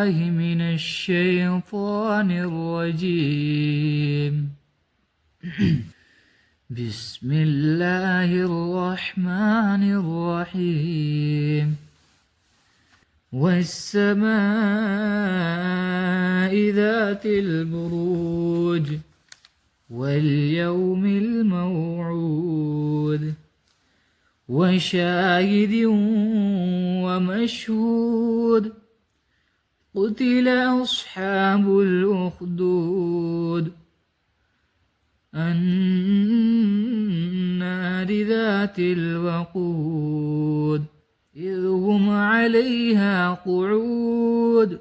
بالله من الشيطان الرجيم. بسم الله الرحمن الرحيم. والسماء ذات البروج واليوم الموعود وشاهد ومشهود. قتل أصحاب الأخدود النار ذات الوقود إذ هم عليها قعود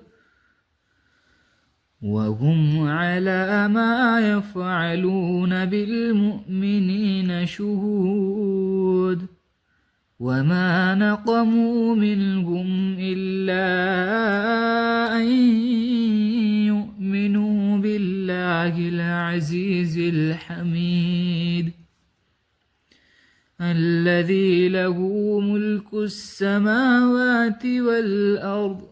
وهم على ما يفعلون بالمؤمنين شهود. وما نقموا منهم إلا أن يؤمنوا بالله العزيز الحميد الذي له ملك السماوات والأرض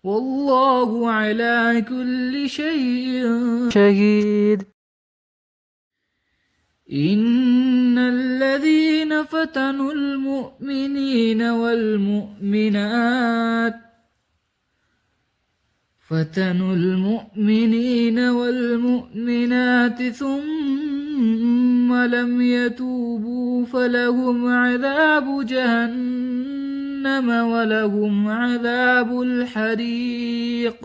والله على كل شيء شهيد. إن الذين فتنوا المؤمنين والمؤمنات ثم لم يتوبوا فلهم عذاب جهنم ولهم عذاب الحريق.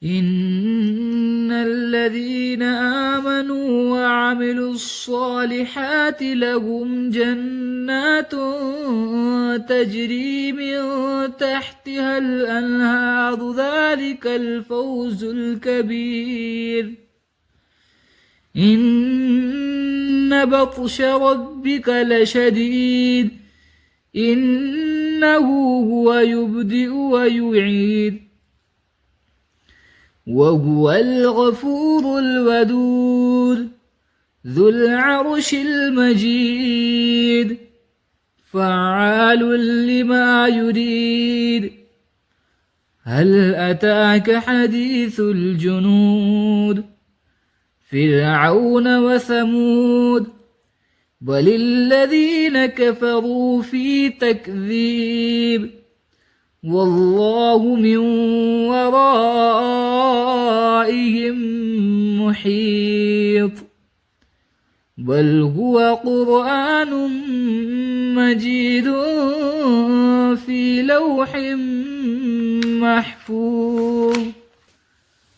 إن الذين آمنوا وعملوا الصالحات لهم جنات تجري من تحتها الأنهار ذلك الفوز الكبير. إن بطش ربك لشديد إنه هو يبدئ ويعيد وهو الغفور الودود ذو العرش المجيد فعال لما يريد. هل أتاك حديث الجنود فرعون وثمود بل الذين كفروا في تكذيب والله من ورائهم محيط. بل هو قرآن مجيد في لوح محفوظ.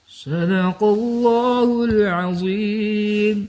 صدق الله العظيم.